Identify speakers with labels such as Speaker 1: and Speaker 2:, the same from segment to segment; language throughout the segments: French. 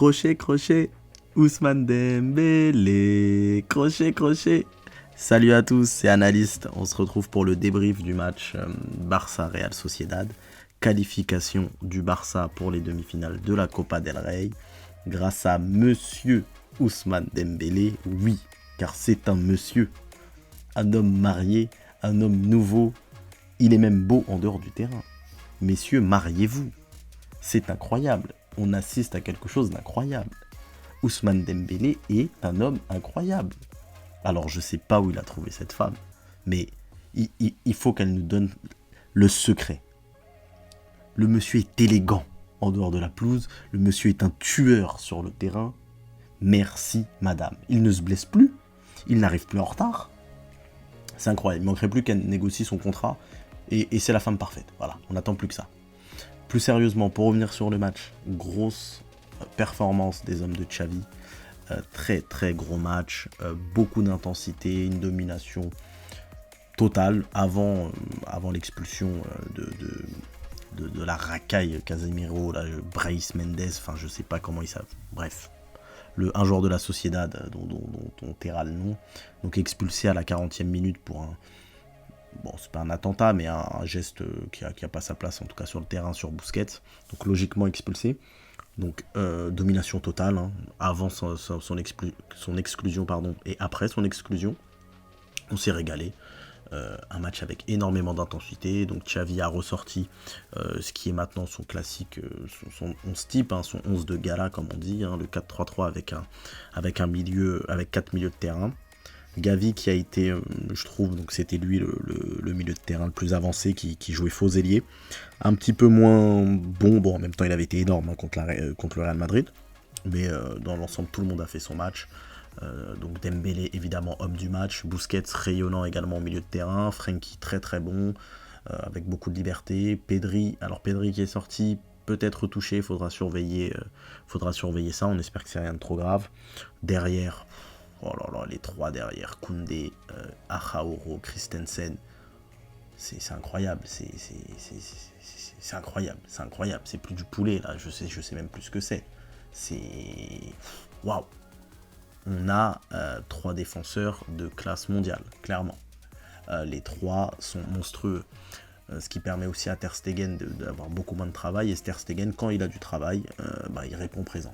Speaker 1: Crochet, crochet, Ousmane Dembélé. Crochet, crochet. Salut à tous, c'est Analyste. On se retrouve pour le débrief du match Barça-Real Sociedad. Qualification du Barça pour les demi-finales de la Copa del Rey. Grâce à Monsieur Ousmane Dembélé. Oui, car c'est un monsieur. Un homme marié, un homme nouveau. Il est même beau en dehors du terrain. Messieurs, mariez-vous. C'est incroyable. On assiste à quelque chose d'incroyable. Ousmane Dembélé est un homme incroyable. Alors je sais pas où il a trouvé cette femme, mais il faut qu'elle nous donne le secret. Le monsieur est élégant en dehors de la pelouse, le monsieur est un tueur sur le terrain. Merci madame. Il ne se blesse plus, il n'arrive plus en retard. C'est incroyable, il manquerait plus qu'elle négocie son contrat et c'est la femme parfaite. Voilà, on n'attend plus que ça. Plus sérieusement, pour revenir sur le match, grosse performance des hommes de Xavi. Très très gros match, beaucoup d'intensité, une domination totale avant l'expulsion de la racaille Casemiro, là, Brais Mendes, enfin je sais pas comment ils savent, bref. Un joueur de la Sociedad dont on taira le nom, donc expulsé à la 40e minute pour un... Bon, c'est pas un attentat, mais un geste qui a pas sa place, en tout cas sur le terrain, sur Busquets, donc logiquement expulsé. Donc domination totale, hein, avant son exclusion pardon, et après son exclusion. On s'est régalé. Un match avec énormément d'intensité. Donc Xavi a ressorti ce qui est maintenant son classique, son 11 type, hein, son 11 de gala comme on dit, hein, le 4-3-3 avec un milieu, avec 4 milieux de terrain. Gavi qui a été, je trouve, donc c'était lui le milieu de terrain le plus avancé qui jouait faux ailier. Un petit peu moins bon, en même temps il avait été énorme hein, contre le Real Madrid. Mais dans l'ensemble, tout le monde a fait son match. Donc Dembélé, évidemment, homme du match. Busquets, rayonnant également au milieu de terrain. Frenkie, très très bon, avec beaucoup de liberté. Pedri qui est sorti, peut-être touché, faudra surveiller ça. On espère que c'est rien de trop grave. Derrière... Oh là là, les trois derrière, Koundé, Araujo, Christensen, c'est incroyable, c'est incroyable, c'est plus du poulet là, je sais même plus ce que c'est. Waouh. On a trois défenseurs de classe mondiale, clairement. Les trois sont monstrueux, ce qui permet aussi à Ter Stegen d'avoir beaucoup moins de travail, et Ter Stegen, quand il a du travail, il répond présent.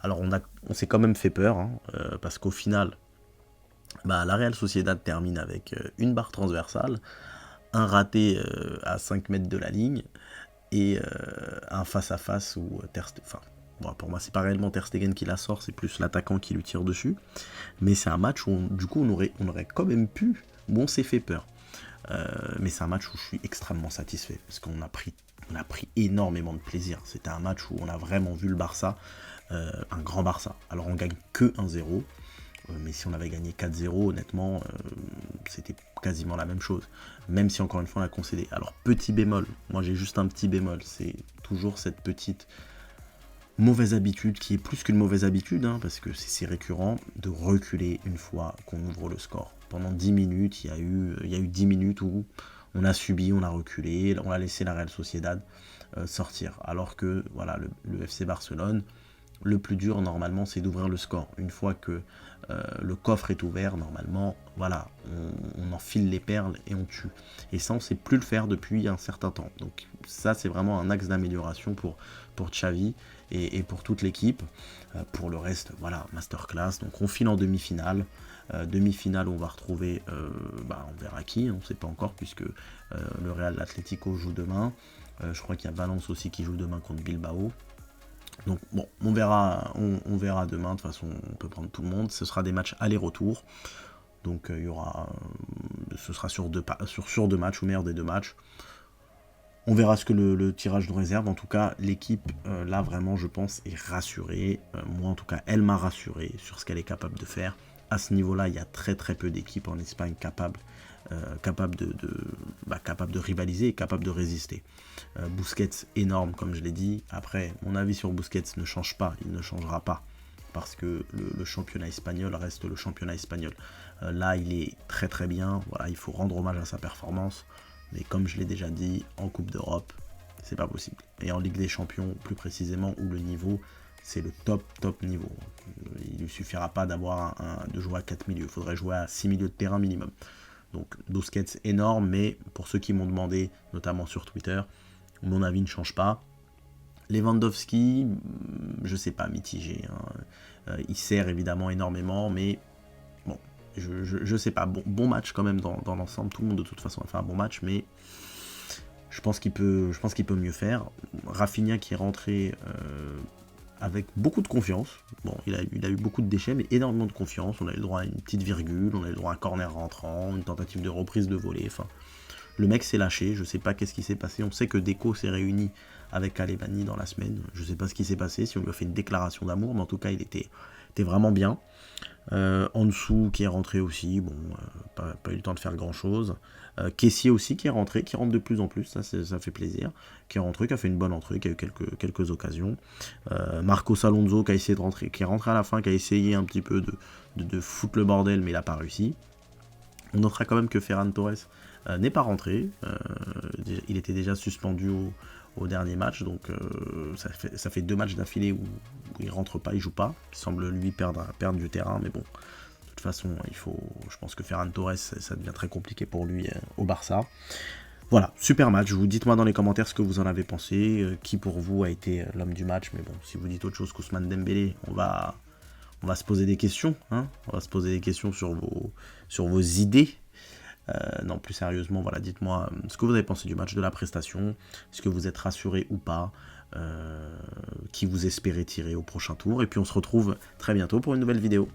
Speaker 1: Alors on s'est quand même fait peur, hein, parce qu'au final, la Real Sociedad termine avec une barre transversale, un raté à 5 mètres de la ligne, et un face-à-face où pour moi c'est pas réellement Ter Stegen qui la sort, c'est plus l'attaquant qui lui tire dessus, mais c'est un match où on aurait quand même pu, on s'est fait peur. Mais c'est un match où je suis extrêmement satisfait, parce qu'on a pris énormément de plaisir. C'était un match où on a vraiment vu le Barça, un grand Barça. Alors on gagne que 1-0, mais si on avait gagné 4-0, honnêtement, c'était quasiment la même chose. Même si encore une fois on a concédé. Alors petit bémol, moi j'ai juste un petit bémol, c'est toujours cette petite mauvaise habitude, qui est plus qu'une mauvaise habitude, hein, parce que c'est récurrent, de reculer une fois qu'on ouvre le score. Pendant 10 minutes, il y a eu 10 minutes où on a subi, on a reculé, on a laissé la Real Sociedad sortir. Alors que voilà, le FC Barcelone, le plus dur normalement c'est d'ouvrir le score. Une fois que le coffre est ouvert, normalement, voilà, on enfile les perles et on tue. Et ça, on ne sait plus le faire depuis un certain temps. Donc ça, c'est vraiment un axe d'amélioration pour Xavi et pour toute l'équipe. Pour le reste, voilà, masterclass. Donc on file en demi-finale. Demi-finale, on va retrouver, on verra qui, on ne sait pas encore, puisque le Real Atlético joue demain. Je crois qu'il y a Valence aussi qui joue demain contre Bilbao. Donc bon, on verra demain, de toute façon on peut prendre tout le monde, ce sera des matchs aller-retour, donc il y aura, ce sera sur deux matchs, au meilleur des deux matchs. On verra ce que le tirage nous réserve. En tout cas, l'équipe, là vraiment je pense, est rassurée. Moi en tout cas, elle m'a rassuré sur ce qu'elle est capable de faire. À ce niveau-là, il y a très très peu d'équipes en Espagne capables de rivaliser et capable de résister. Busquets, énorme comme je l'ai dit. Après, mon avis sur Busquets ne change pas, il ne changera pas, parce que le championnat espagnol reste le championnat espagnol. Là, il est très très bien, voilà, il faut rendre hommage à sa performance, mais comme je l'ai déjà dit, en Coupe d'Europe, c'est pas possible. Et en Ligue des Champions, plus précisément, où le niveau c'est le top niveau. Il ne lui suffira pas de jouer à 4 milieux, il faudrait jouer à 6 milieux de terrain minimum. Donc Busquets énorme, mais pour ceux qui m'ont demandé, notamment sur Twitter, mon avis ne change pas. Lewandowski, je sais pas, mitigé. Hein. Il sert évidemment énormément, mais bon, je sais pas. Bon match quand même dans l'ensemble. Tout le monde de toute façon a fait un bon match, mais je pense qu'il peut mieux faire. Rafinha qui est rentré avec beaucoup de confiance. Bon, il a eu beaucoup de déchets, mais énormément de confiance. On a eu le droit à une petite virgule, on a eu le droit à un corner rentrant, une tentative de reprise de volée. Enfin, le mec s'est lâché, je sais pas qu'est-ce qui s'est passé. On sait que Deco s'est réuni avec Alemany dans la semaine. Je sais pas ce qui s'est passé, si on lui a fait une déclaration d'amour, mais en tout cas, il était vraiment bien. En dessous, qui est rentré aussi, bon, pas eu le temps de faire grand chose. Kessié aussi qui est rentré, qui rentre de plus en plus, ça fait plaisir. Qui est rentré, qui a fait une bonne entrée, qui a eu quelques occasions. Marcos Alonso qui a essayé de rentrer, qui est rentré à la fin, qui a essayé un petit peu de foutre le bordel, mais il n'a pas réussi. On notera quand même que Ferran Torres n'est pas rentré. Il était déjà suspendu au dernier match, donc ça fait 2 matchs d'affilée où il rentre pas, il joue pas. Il semble lui perdre du terrain, mais bon. De toute façon, je pense que Ferran Torres, ça devient très compliqué pour lui au Barça. Voilà, super match. Dites-moi dans les commentaires ce que vous en avez pensé, qui pour vous a été l'homme du match. Mais bon, si vous dites autre chose qu'Ousmane Dembélé, on va se poser des questions. Hein, on va se poser des questions sur vos idées. Non, plus sérieusement, voilà, dites-moi ce que vous avez pensé du match, de la prestation. Est-ce que vous êtes rassuré ou pas, qui vous espérez tirer au prochain tour. Et puis on se retrouve très bientôt pour une nouvelle vidéo.